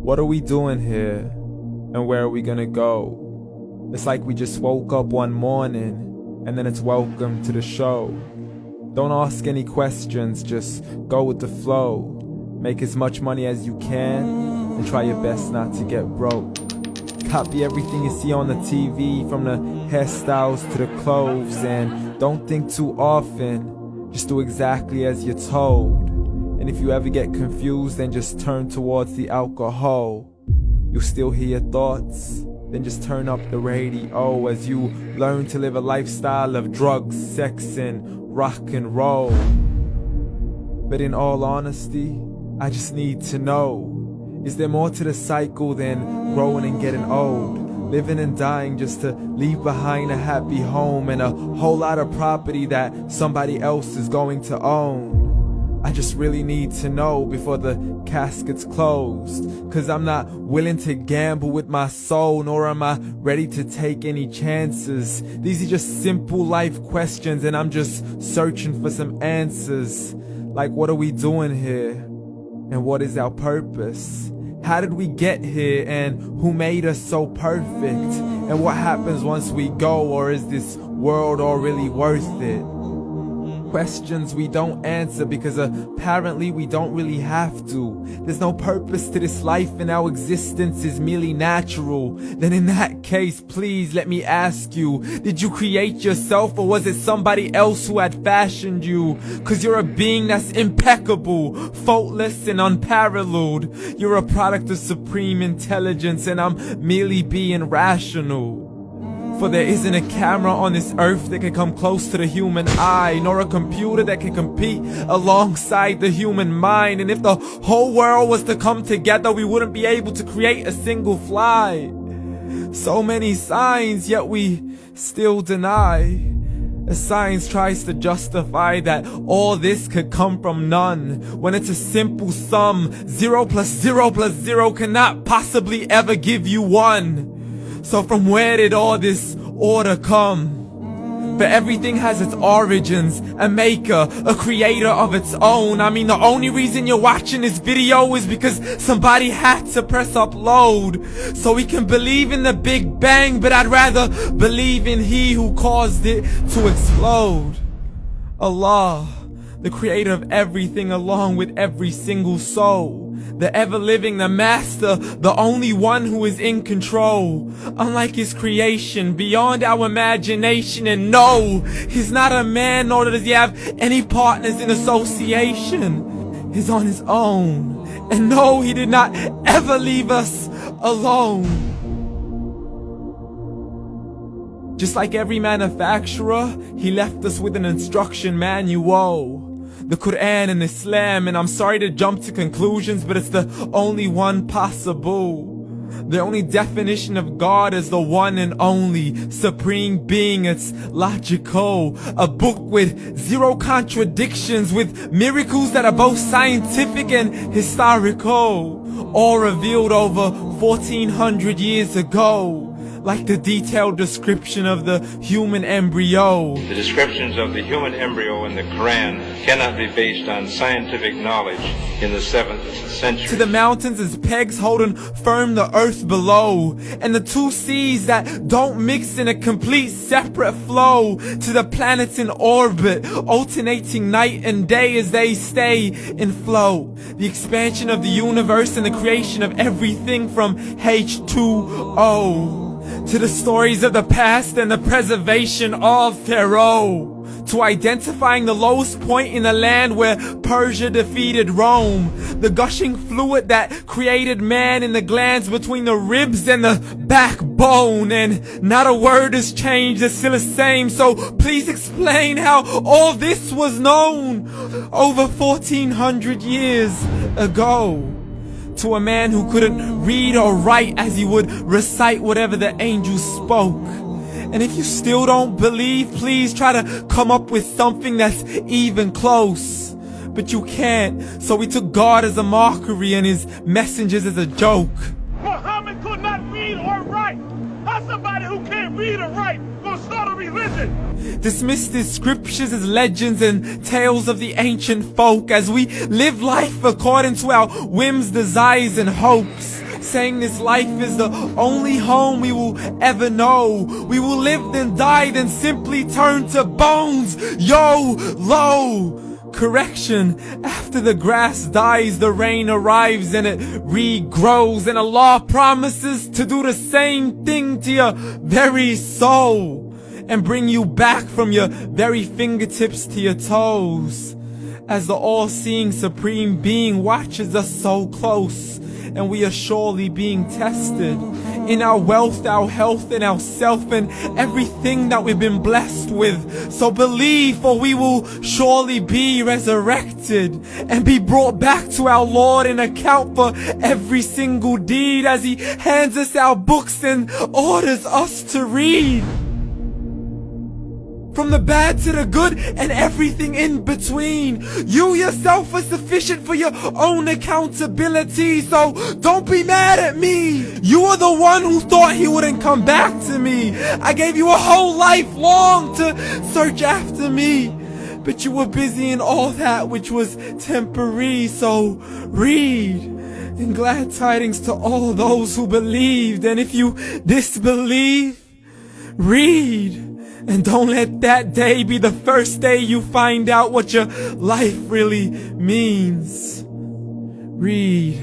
What are we doing here? And where are we gonna go? It's like we just woke up one morning, and then it's welcome to the show. Don't ask any questions, just go with the flow. Make as much money as you can, and try your best not to get broke. Copy everything you see on the TV, from the hairstyles to the clothes, and don't think too often, just do exactly as you're told. And if you ever get confused, then just turn towards the alcohol. You'll still hear your thoughts, then just turn up the radio as you learn to live a lifestyle of drugs, sex, and rock and roll. But in all honesty, I just need to know, is there more to the cycle than growing and getting old? Living and dying just to leave behind a happy home and a whole lot of property that somebody else is going to own. I just really need to know before the casket's closed, 'cause I'm not willing to gamble with my soul, nor am I ready to take any chances. These are just simple life questions, and I'm just searching for some answers. Like, what are we doing here? And what is our purpose? How did we get here, and who made us so perfect? And what happens once we go, or is this world all really worth it? Questions we don't answer because apparently we don't really have to. There's no purpose to this life and our existence is merely natural. Then in that case, please let me ask you, did you create yourself, or was it somebody else who had fashioned you? 'Cause you're a being that's impeccable, faultless and unparalleled. You're a product of supreme intelligence, and I'm merely being rational. For there isn't a camera on this earth that can come close to the human eye, nor a computer that can compete alongside the human mind. And if the whole world was to come together, we wouldn't be able to create a single fly. So many signs, yet we still deny. As science tries to justify that all this could come from none, when it's a simple sum. 0 plus 0 plus 0 cannot possibly ever give you 1. So from where did all this order come? But everything has its origins, a maker, a creator of its own. I mean, the only reason you're watching this video is because somebody had to press upload, so we can believe in the Big Bang, but I'd rather believe in He who caused it to explode. Allah, the creator of everything, along with every single soul. The ever-living, the master, the only one who is in control. Unlike his creation, beyond our imagination. And no, he's not a man, nor does he have any partners in association. He's on his own. And no, he did not ever leave us alone. Just like every manufacturer, he left us with an instruction manual. The Quran and Islam, and I'm sorry to jump to conclusions, but it's the only one possible. The only definition of God is the one and only supreme being. It's logical, a book with 0 contradictions, with miracles that are both scientific and historical, all revealed over 1400 years ago. Like the detailed description of the human embryo. The descriptions of the human embryo in the Quran cannot be based on scientific knowledge in the 7th century. To the mountains as pegs holding firm the earth below, and the 2 seas that don't mix in a complete separate flow. To the planets in orbit, alternating night and day as they stay in flow. The expansion of the universe and the creation of everything from H2O. To the stories of the past and the preservation of Pharaoh. To identifying the lowest point in the land where Persia defeated Rome. The gushing fluid that created man in the glands between the ribs and the backbone. And not a word has changed, it's still the same. So please explain how all this was known over 1400 years ago. To a man who couldn't read or write, as he would recite whatever the angels spoke. And if you still don't believe, please try to come up with something that's even close. But you can't, so we took God as a mockery and his messengers as a joke. Muhammad could not read or write. How's somebody who can't read or write gonna start a religion? Dismissed his scriptures as legends and tales of the ancient folk, as we live life according to our whims, desires, and hopes. saying this life is the only home we will ever know. We will live then die, then simply turn to bones. YOLO! Correction, after the grass dies, the rain arrives and it regrows, and Allah promises to do the same thing to your very soul and bring you back from your very fingertips to your toes, as the all-seeing supreme being watches us so close, and we are surely being tested in our wealth, our health, and our self, and everything that we've been blessed with. So believe, for we will surely be resurrected and be brought back to our Lord and account for every single deed, as He hands us our books and orders us to read. From the bad to the good and everything in between. You yourself are sufficient for your own accountability, so don't be mad at me. You are the one who thought He wouldn't come back to me. I gave you a whole life long to search after me, but you were busy in all that which was temporary. So read, and glad tidings to all those who believed. And if you disbelieve, read. And don't let that day be the first day you find out what your life really means. Read.